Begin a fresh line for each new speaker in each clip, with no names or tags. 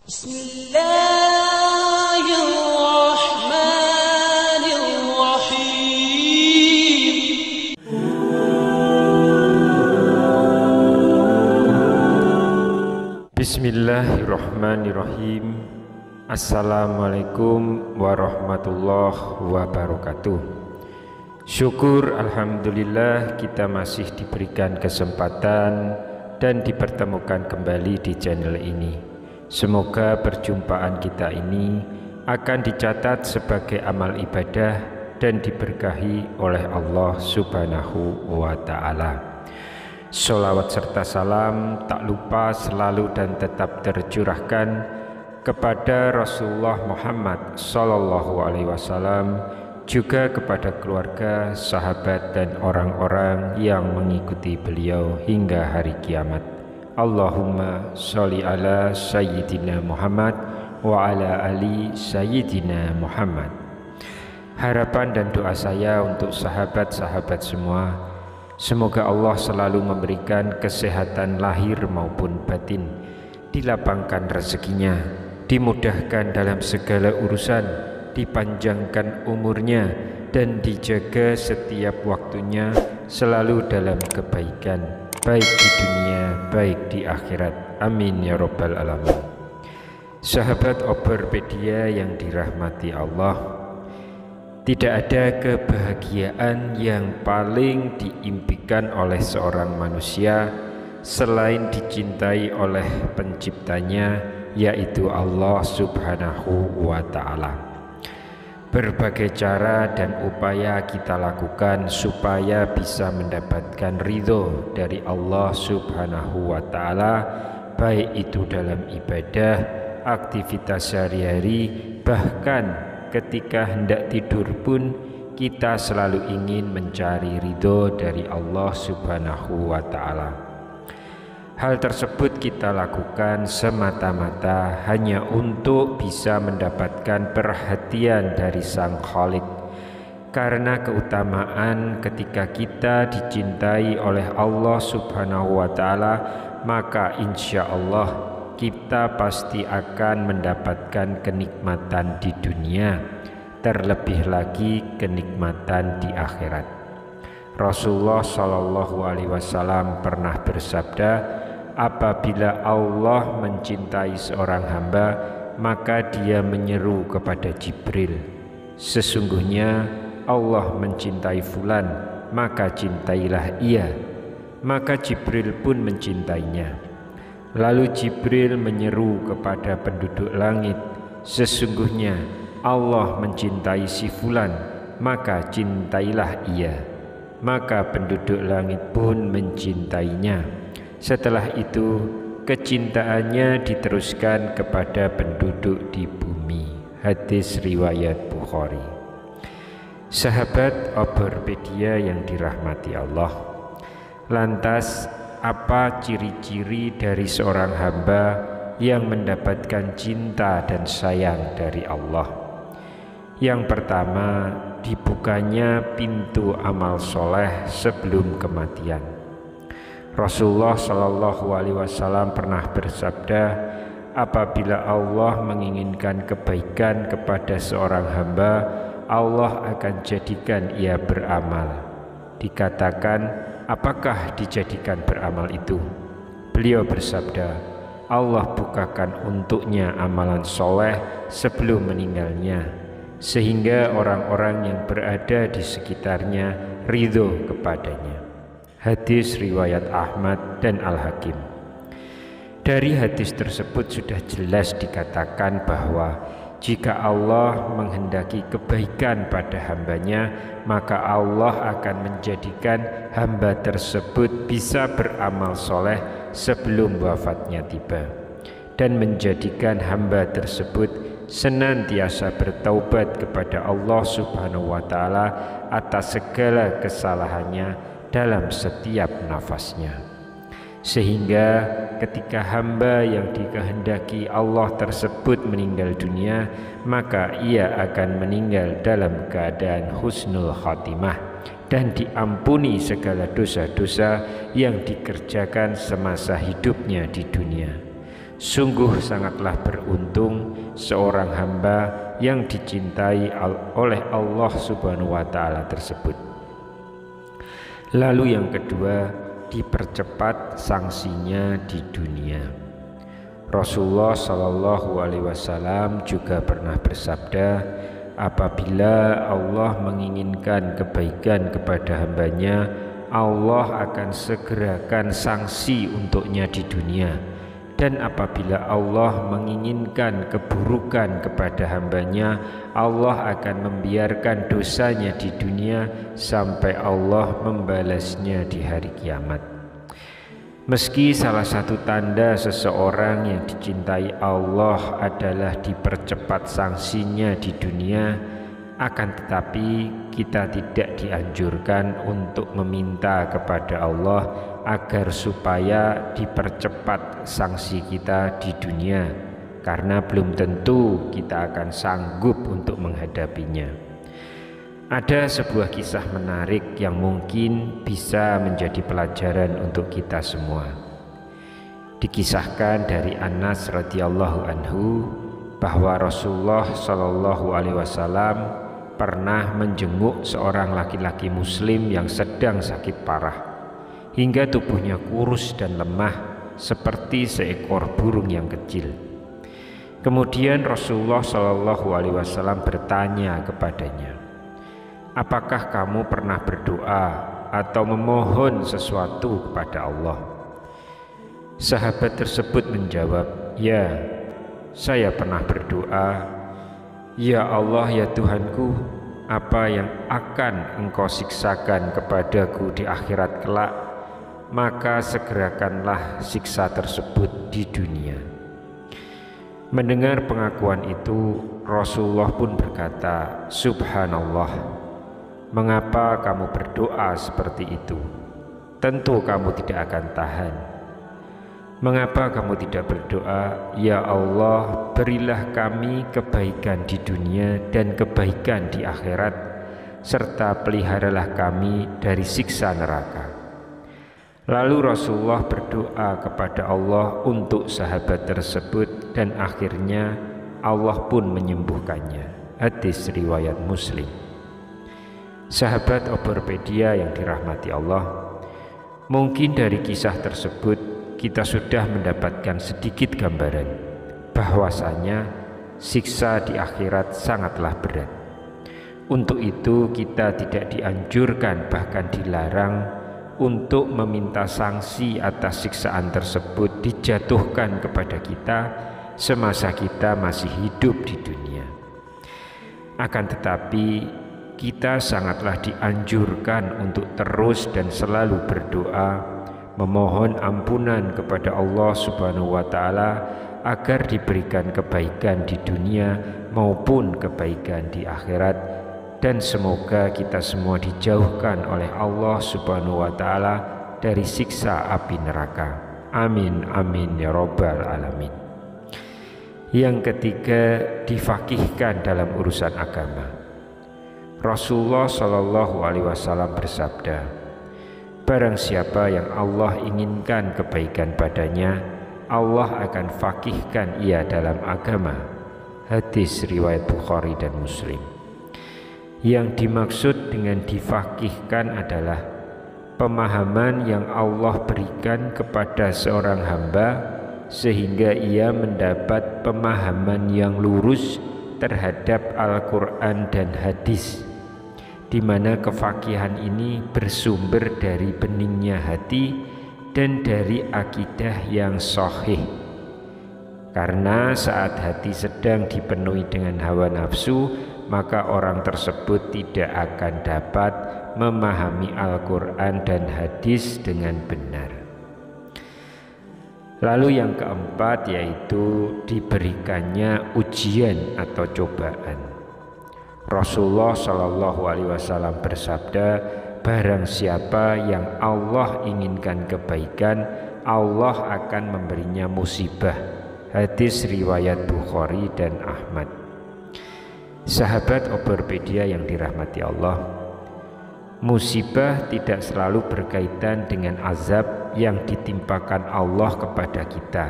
Bismillahirrahmanirrahim.
Bismillahirrahmanirrahim. Assalamualaikum warahmatullahi wabarakatuh. Syukur alhamdulillah kita masih diberikan kesempatan dan dipertemukan kembali di channel ini. Semoga perjumpaan kita ini akan dicatat sebagai amal ibadah dan diberkahi oleh Allah Subhanahu wa Ta'ala. Sholawat serta salam tak lupa selalu dan tetap tercurahkan kepada Rasulullah Muhammad Sallallahu Alaihi Wasallam, juga kepada keluarga, sahabat dan orang-orang yang mengikuti beliau hingga hari kiamat. Allahumma sholli ala Sayyidina Muhammad wa ala ali Sayyidina Muhammad. Harapan dan doa saya untuk sahabat-sahabat semua, semoga Allah selalu memberikan kesehatan lahir maupun batin, dilapangkan rezekinya, dimudahkan dalam segala urusan, dipanjangkan umurnya, dan dijaga setiap waktunya selalu dalam kebaikan, baik di dunia, baik di akhirat. Amin ya rabbal alamin. Sahabat Oberpedia yang dirahmati Allah, tidak ada kebahagiaan yang paling diimpikan oleh seorang manusia selain dicintai oleh penciptanya, yaitu Allah Subhanahu wa Ta'ala. Berbagai cara dan upaya kita lakukan supaya bisa mendapatkan ridho dari Allah Subhanahu wa Ta'ala, baik itu dalam ibadah, aktivitas sehari-hari, bahkan ketika hendak tidur pun kita selalu ingin mencari ridho dari Allah Subhanahu wa Ta'ala. Hal tersebut kita lakukan semata-mata hanya untuk bisa mendapatkan perhatian dari Sang Khalik. Karena keutamaan ketika kita dicintai oleh Allah Subhanahu wa Ta'ala, maka insya Allah kita pasti akan mendapatkan kenikmatan di dunia, terlebih lagi kenikmatan di akhirat. Rasulullah Shallallahu Alaihi Wasallam pernah bersabda, apabila Allah mencintai seorang hamba, maka dia menyeru kepada Jibril, sesungguhnya Allah mencintai fulan, maka cintailah ia. Maka Jibril pun mencintainya. Lalu Jibril menyeru kepada penduduk langit, sesungguhnya Allah mencintai si fulan, maka cintailah ia. Maka penduduk langit pun mencintainya. Setelah itu kecintaannya diteruskan kepada penduduk di bumi. Hadis riwayat Bukhari. Sahabat Oberpedia yang dirahmati Allah, lantas apa ciri-ciri dari seorang hamba yang mendapatkan cinta dan sayang dari Allah? Yang pertama, dibukanya pintu amal soleh sebelum kematian. Rasulullah Shallallahu Alaihi Wasallam pernah bersabda, apabila Allah menginginkan kebaikan kepada seorang hamba, Allah akan jadikan ia beramal. Dikatakan, apakah dijadikan beramal itu? Beliau bersabda, Allah bukakan untuknya amalan soleh sebelum meninggalnya, sehingga orang-orang yang berada di sekitarnya ridho kepadanya. Hadis riwayat Ahmad dan Al-Hakim. Dari hadis tersebut sudah jelas dikatakan bahwa jika Allah menghendaki kebaikan pada hambanya, maka Allah akan menjadikan hamba tersebut bisa beramal soleh sebelum wafatnya tiba, dan menjadikan hamba tersebut senantiasa bertaubat kepada Allah Subhanahu wa Ta'ala atas segala kesalahannya dalam setiap nafasnya, sehingga ketika hamba yang dikehendaki Allah tersebut meninggal dunia, maka ia akan meninggal dalam keadaan husnul khatimah dan diampuni segala dosa-dosa yang dikerjakan semasa hidupnya di dunia. Sungguh sangatlah beruntung seorang hamba yang dicintai oleh Allah Subhanahu wa Ta'ala tersebut. Lalu yang kedua, dipercepat sanksinya di dunia. Rasulullah Shallallahu Alaihi Wasallam juga pernah bersabda, apabila Allah menginginkan kebaikan kepada hambanya, Allah akan segerakan sanksi untuknya di dunia. Dan apabila Allah menginginkan keburukan kepada hambanya, Allah akan membiarkan dosanya di dunia sampai Allah membalasnya di hari kiamat. Meski salah satu tanda seseorang yang dicintai Allah adalah dipercepat sanksinya di dunia, akan tetapi kita tidak dianjurkan untuk meminta kepada Allah agar supaya dipercepat sanksi kita di dunia, karena belum tentu kita akan sanggup untuk menghadapinya. Ada sebuah kisah menarik yang mungkin bisa menjadi pelajaran untuk kita semua. Dikisahkan dari Anas radhiyallahu anhu bahwa Rasulullah Shallallahu Alaihi Wasallam pernah menjenguk seorang laki-laki muslim yang sedang sakit parah, hingga tubuhnya kurus dan lemah seperti seekor burung yang kecil. Kemudian Rasulullah Shallallahu Alaihi Wasallam bertanya kepadanya, apakah kamu pernah berdoa atau memohon sesuatu kepada Allah? Sahabat tersebut menjawab, ya, saya pernah berdoa, ya Allah, ya Tuhanku, apa yang akan Engkau siksakan kepadaku di akhirat kelak, maka segerakanlah siksa tersebut di dunia. Mendengar pengakuan itu, Rasulullah pun berkata, subhanallah, mengapa kamu berdoa seperti itu? Tentu kamu tidak akan tahan. Mengapa kamu tidak berdoa, ya Allah, berilah kami kebaikan di dunia dan kebaikan di akhirat, serta peliharalah kami dari siksa neraka. Lalu Rasulullah berdoa kepada Allah untuk sahabat tersebut, dan akhirnya Allah pun menyembuhkannya. Hadis riwayat Muslim. Sahabat Oborpedia yang dirahmati Allah, mungkin dari kisah tersebut kita sudah mendapatkan sedikit gambaran bahwasanya siksa di akhirat sangatlah berat. Untuk itu kita tidak dianjurkan, bahkan dilarang untuk meminta sanksi atas siksaan tersebut dijatuhkan kepada kita semasa kita masih hidup di dunia. Akan tetapi kita sangatlah dianjurkan untuk terus dan selalu berdoa, memohon ampunan kepada Allah Subhanahu wa Ta'ala agar diberikan kebaikan di dunia maupun kebaikan di akhirat, dan semoga kita semua dijauhkan oleh Allah Subhanahu wa Ta'ala dari siksa api neraka. Amin amin ya rabbal alamin. Yang ketiga, difaqihkan dalam urusan agama. Rasulullah Shallallahu Alaihi Wasallam bersabda, barang siapa yang Allah inginkan kebaikan padanya, Allah akan faqihkan ia dalam agama. Hadis riwayat Bukhari dan Muslim. Yang dimaksud dengan difaqihkan adalah pemahaman yang Allah berikan kepada seorang hamba sehingga ia mendapat pemahaman yang lurus terhadap Al-Quran dan hadis, di mana kefakihan ini bersumber dari beningnya hati dan dari akidah yang sahih. Karena saat hati sedang dipenuhi dengan hawa nafsu, maka orang tersebut tidak akan dapat memahami Al-Quran dan hadis dengan benar. Lalu yang keempat, yaitu diberikannya ujian atau cobaan. Rasulullah Shallallahu Alaihi Wasallam bersabda, barang siapa yang Allah inginkan kebaikan, Allah akan memberinya musibah. Hadis riwayat Bukhari dan Ahmad. Sahabat Oborpedia yang dirahmati Allah, musibah tidak selalu berkaitan dengan azab yang ditimpakan Allah kepada kita.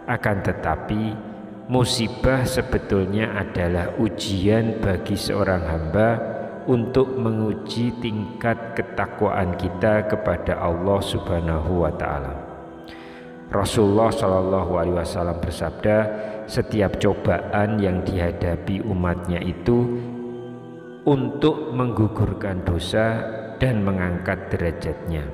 Akan tetapi musibah sebetulnya adalah ujian bagi seorang hamba untuk menguji tingkat ketakwaan kita kepada Allah Subhanahu wa taala. Rasulullah Shallallahu alaihi wasallam bersabda, setiap cobaan yang dihadapi umatnya itu untuk menggugurkan dosa dan mengangkat derajatnya.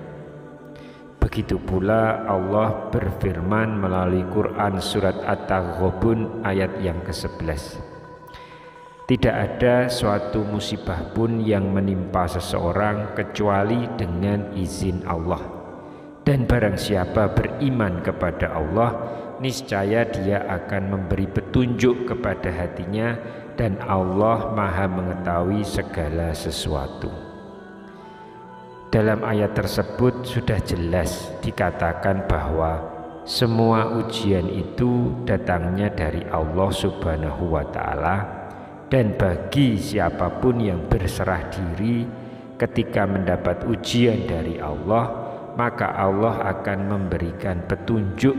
Begitu pula Allah berfirman melalui Quran surat At-Taghabun ayat yang ke-11. Tidak ada suatu musibah pun yang menimpa seseorang kecuali dengan izin Allah. Dan barang siapa beriman kepada Allah, niscaya dia akan memberi petunjuk kepada hatinya, dan Allah Maha mengetahui segala sesuatu. Dalam ayat tersebut sudah jelas dikatakan bahwa semua ujian itu datangnya dari Allah Subhanahu wa taala, dan bagi siapapun yang berserah diri ketika mendapat ujian dari Allah, maka Allah akan memberikan petunjuk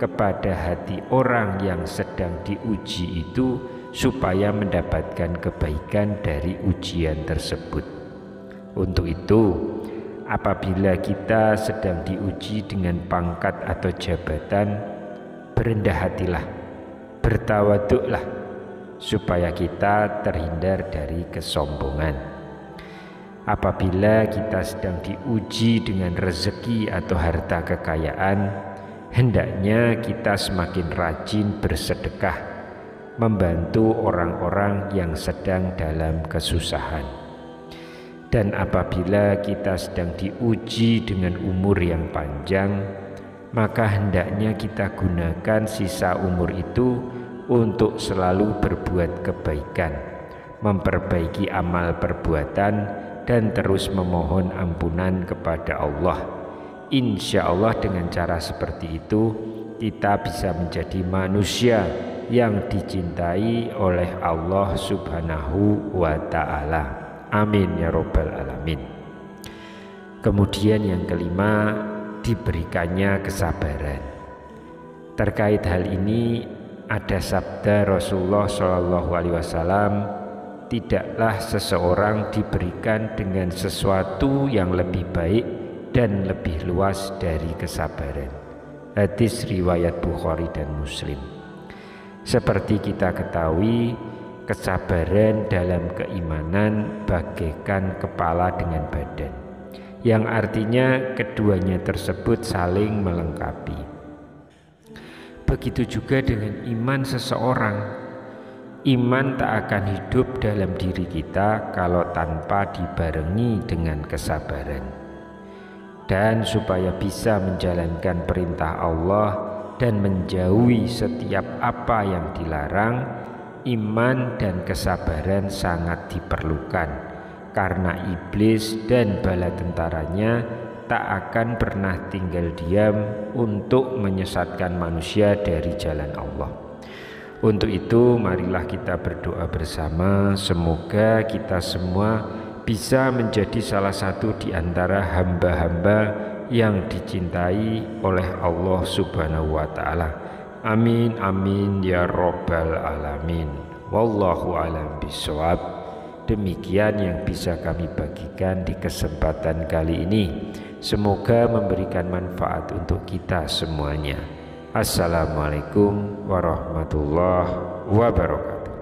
kepada hati orang yang sedang diuji itu supaya mendapatkan kebaikan dari ujian tersebut. Untuk itu, apabila kita sedang diuji dengan pangkat atau jabatan, berendah hatilah, bertawaduklah, supaya kita terhindar dari kesombongan. Apabila kita sedang diuji dengan rezeki atau harta kekayaan, hendaknya kita semakin rajin bersedekah, membantu orang-orang yang sedang dalam kesusahan. Dan apabila kita sedang diuji dengan umur yang panjang, maka hendaknya kita gunakan sisa umur itu untuk selalu berbuat kebaikan, memperbaiki amal perbuatan, dan terus memohon ampunan kepada Allah. Insya Allah dengan cara seperti itu kita bisa menjadi manusia yang dicintai oleh Allah Subhanahu wa ta'ala. Amin ya Rabbal alamin. Kemudian yang kelima, diberikannya kesabaran. Terkait hal ini ada sabda Rasulullah SAW, tidaklah seseorang diberikan dengan sesuatu yang lebih baik dan lebih luas dari kesabaran. Hadis riwayat Bukhari dan Muslim. Seperti kita ketahui, kesabaran dalam keimanan bagaikan kepala dengan badan, yang artinya keduanya tersebut saling melengkapi. Begitu juga dengan iman seseorang. Iman tak akan hidup dalam diri kita kalau tanpa dibarengi dengan kesabaran. Dan supaya bisa menjalankan perintah Allah dan menjauhi setiap apa yang dilarang, iman dan kesabaran sangat diperlukan, karena iblis dan bala tentaranya tak akan pernah tinggal diam untuk menyesatkan manusia dari jalan Allah. Untuk itu marilah kita berdoa bersama, semoga kita semua bisa menjadi salah satu di antara hamba-hamba yang dicintai oleh Allah Subhanahu wa ta'ala. Amin amin ya Rabbal alamin. Wallahu a'lam bishawab. Demikian yang bisa kami bagikan di kesempatan kali ini. Semoga memberikan manfaat untuk kita semuanya. Assalamualaikum warahmatullahi wabarakatuh.